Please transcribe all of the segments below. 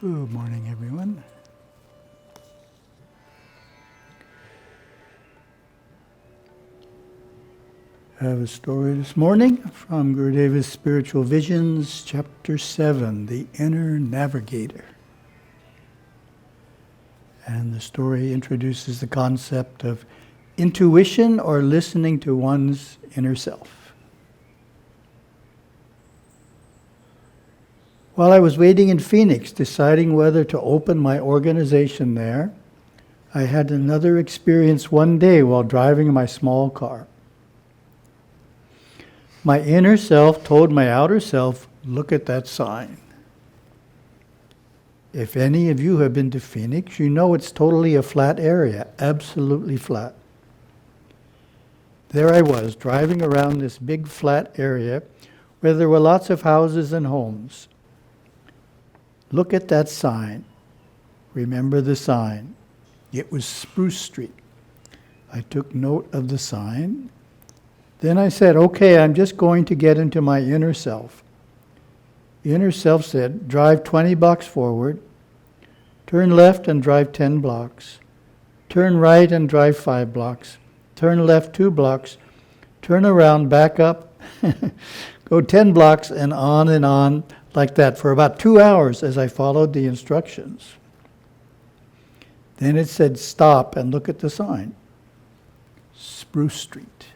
Good morning, everyone. I have a story this morning from Gurudeva's Spiritual Visions, Chapter 7, The Inner Navigator. And the story introduces the concept of intuition or listening to one's inner self. While I was waiting in Phoenix, deciding whether to open my organization there, I had another experience one day while driving my small car. My inner self told my outer self, look at that sign. If any of you have been to Phoenix, you know it's totally a flat area, absolutely flat. There I was, driving around this big flat area where there were lots of houses and homes. Look at that sign. Remember the sign. It was Spruce Street. I took note of the sign. Then I said, okay, I'm just going to get into my inner self. The inner self said, drive 20 blocks forward, turn left and drive 10 blocks, turn right and drive 5 blocks, turn left 2 blocks, turn around, back up, go 10 blocks and on like that for about 2 hours as I followed the instructions. Then it said, stop and look at the sign. Spruce Street.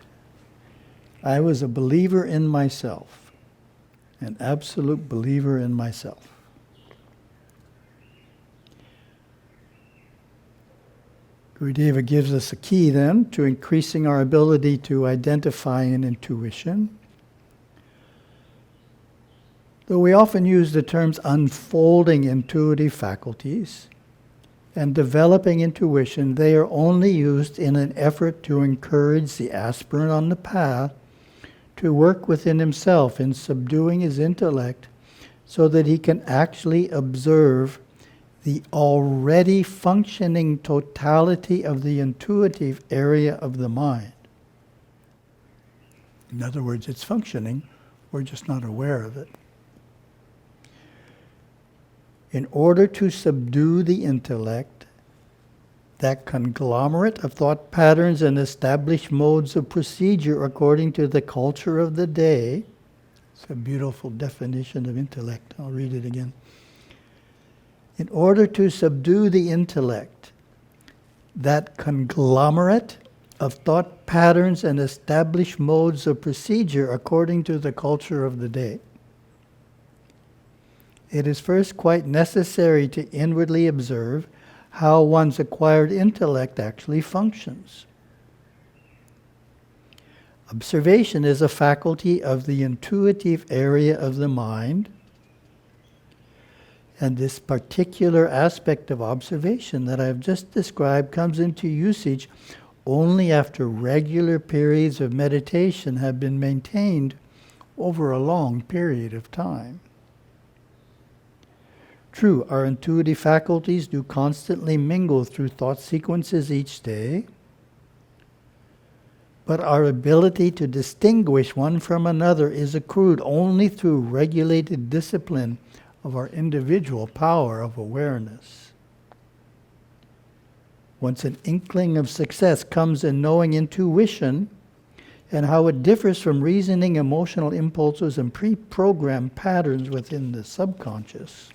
I was a believer in myself, an absolute believer in myself. Gurudeva gives us a key then to increasing our ability to identify an intuition. Though we often use the terms unfolding intuitive faculties and developing intuition, they are only used in an effort to encourage the aspirant on the path to work within himself in subduing his intellect so that he can actually observe the already functioning totality of the intuitive area of the mind. In other words, it's functioning, we're just not aware of it. In order to subdue the intellect, that conglomerate of thought patterns and established modes of procedure according to the culture of the day, it's a beautiful definition of intellect, I'll read it again. In order to subdue the intellect, that conglomerate of thought patterns and established modes of procedure according to the culture of the day, it is first quite necessary to inwardly observe how one's acquired intellect actually functions. Observation is a faculty of the intuitive area of the mind, and this particular aspect of observation that I've just described comes into usage only after regular periods of meditation have been maintained over a long period of time. True, our intuitive faculties do constantly mingle through thought sequences each day, but our ability to distinguish one from another is accrued only through regulated discipline of our individual power of awareness. Once an inkling of success comes in knowing intuition and how it differs from reasoning, emotional impulses, and pre-programmed patterns within the subconscious,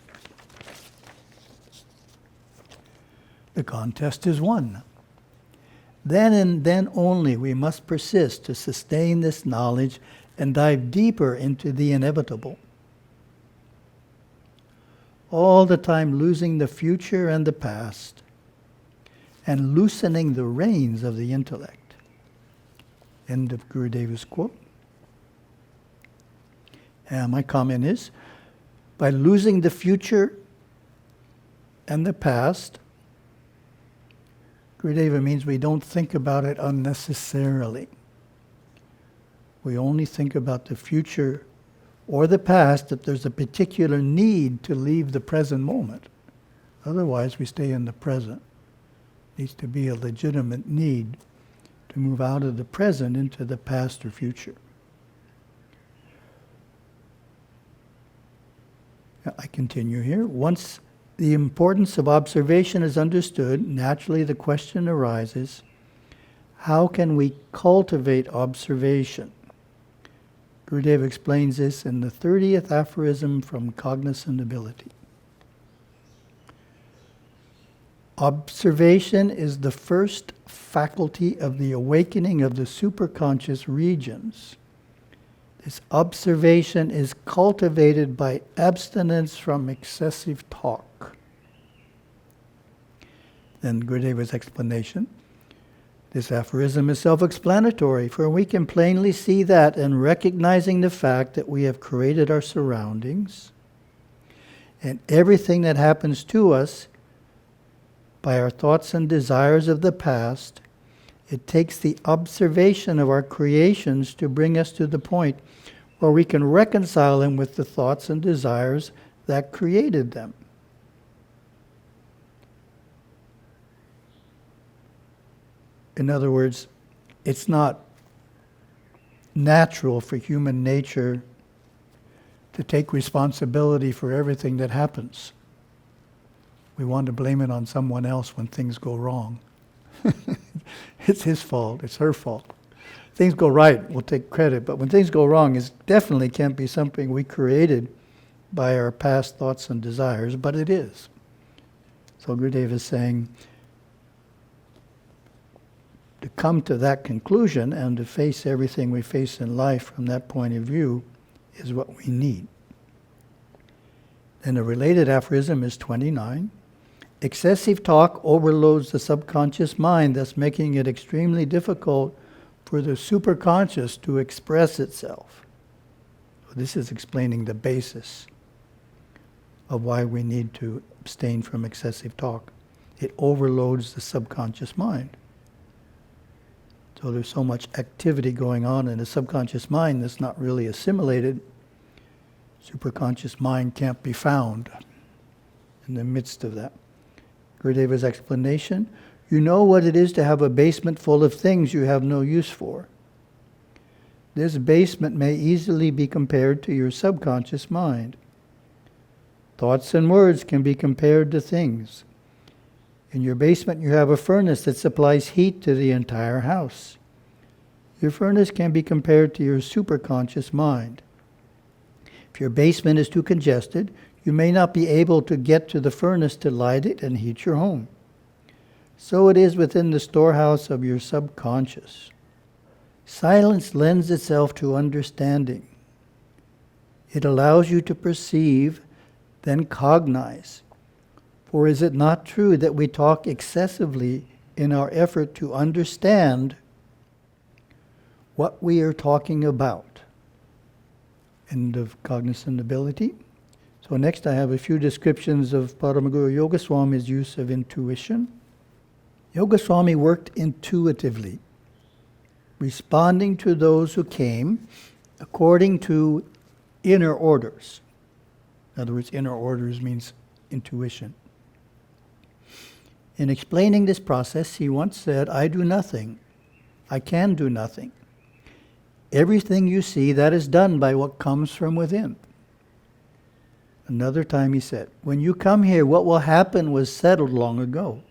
the contest is won. Then and then only we must persist to sustain this knowledge and dive deeper into the inevitable. All the time losing the future and the past and loosening the reins of the intellect. End of Gurudeva's quote. And my comment is, by losing the future and the past, Gurudeva means we don't think about it unnecessarily. We only think about the future or the past if there's a particular need to leave the present moment. Otherwise, we stay in the present. It needs to be a legitimate need to move out of the present into the past or future. I continue here. Once the importance of observation is understood, naturally the question arises, how can we cultivate observation? Gurudev explains this in the 30th aphorism from Cognizant Ability. Observation is the first faculty of the awakening of the superconscious regions. This observation is cultivated by abstinence from excessive talk. Then Gurudeva's explanation. This aphorism is self-explanatory, for we can plainly see that in recognizing the fact that we have created our surroundings and everything that happens to us by our thoughts and desires of the past, it takes the observation of our creations to bring us to the point where we can reconcile them with the thoughts and desires that created them. In other words, it's not natural for human nature to take responsibility for everything that happens. We want to blame it on someone else when things go wrong. It's his fault, it's her fault. Things go right, we'll take credit, but when things go wrong, it definitely can't be something we created by our past thoughts and desires, but it is. So Gurudev is saying, to come to that conclusion and to face everything we face in life from that point of view is what we need. Then a related aphorism is 29. Excessive talk overloads the subconscious mind, thus making it extremely difficult for the superconscious to express itself. So this is explaining the basis of why we need to abstain from excessive talk. It overloads the subconscious mind. So there's so much activity going on in the subconscious mind that's not really assimilated. Superconscious mind can't be found in the midst of that. Gurudeva's explanation, you know what it is to have a basement full of things you have no use for. This basement may easily be compared to your subconscious mind. Thoughts and words can be compared to things. In your basement you have a furnace that supplies heat to the entire house. Your furnace can be compared to your superconscious mind. If your basement is too congested, you may not be able to get to the furnace to light it and heat your home. So it is within the storehouse of your subconscious. Silence lends itself to understanding. It allows you to perceive, then cognize. For is it not true that we talk excessively in our effort to understand what we are talking about? End of cognizant ability. So next I have a few descriptions of Paramaguru Yogaswami's use of intuition. Yogaswami worked intuitively, responding to those who came according to inner orders. In other words, inner orders means intuition. In explaining this process, he once said, I do nothing. I can do nothing. Everything you see, that is done by what comes from within. Another time he said, when you come here, what will happen was settled long ago.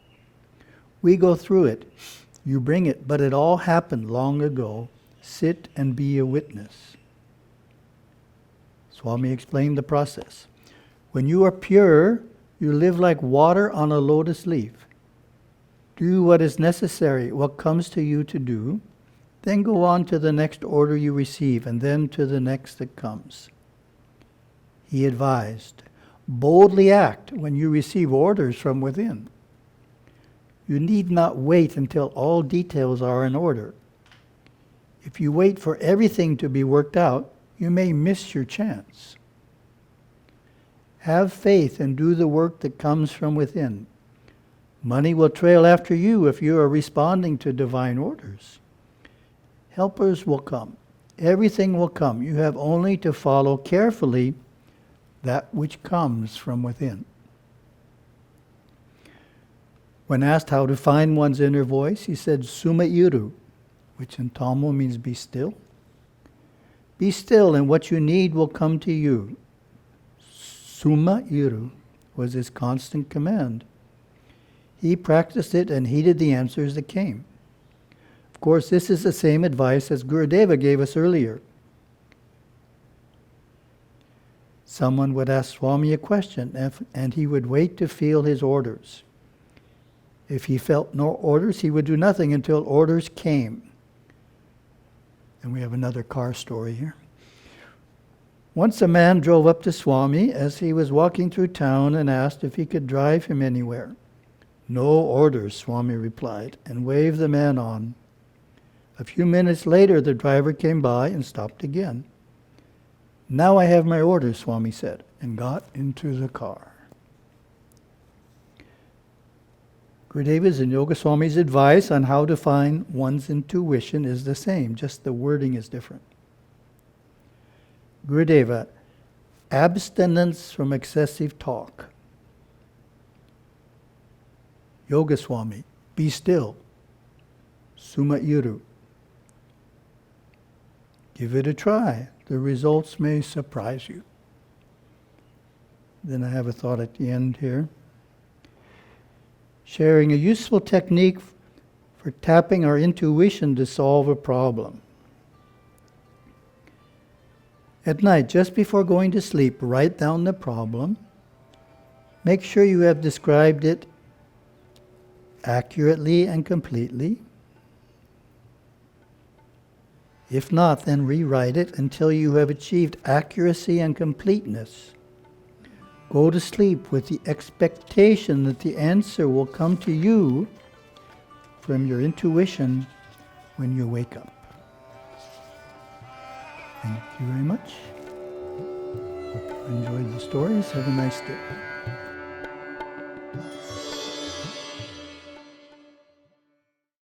We go through it. You bring it, but it all happened long ago. Sit and be a witness. Swami explained the process. When you are pure, you live like water on a lotus leaf. Do what is necessary, what comes to you to do, then go on to the next order you receive, and then to the next that comes. He advised, boldly act when you receive orders from within. You need not wait until all details are in order. If you wait for everything to be worked out, you may miss your chance. Have faith and do the work that comes from within. Money will trail after you if you are responding to divine orders. Helpers will come. Everything will come. You have only to follow carefully that which comes from within. When asked how to find one's inner voice, he said, Suma Iru, which in Tamil means be still. Be still and what you need will come to you. Suma Iru, was his constant command. He practiced it and heeded the answers that came. Of course, this is the same advice as Gurudeva gave us earlier. Someone would ask Swami a question, and he would wait to feel his orders. If he felt no orders, he would do nothing until orders came. And we have another car story here. Once a man drove up to Swami as he was walking through town and asked if he could drive him anywhere. No orders, Swami replied, and waved the man on. A few minutes later, the driver came by and stopped again. Now I have my orders, Swami said, and got into the car. Gurudeva's and Yoga Swami's advice on how to find one's intuition is the same, just the wording is different. Gurudeva, abstinence from excessive talk. Yoga Swami, be still. Suma Iru. Give it a try. The results may surprise you. Then I have a thought at the end here. Sharing a useful technique for tapping our intuition to solve a problem. At night, just before going to sleep, write down the problem. Make sure you have described it accurately and completely. If not, then rewrite it until you have achieved accuracy and completeness. Go to sleep with the expectation that the answer will come to you from your intuition when you wake up. Thank you very much. Hope you enjoyed the stories. Have a nice day.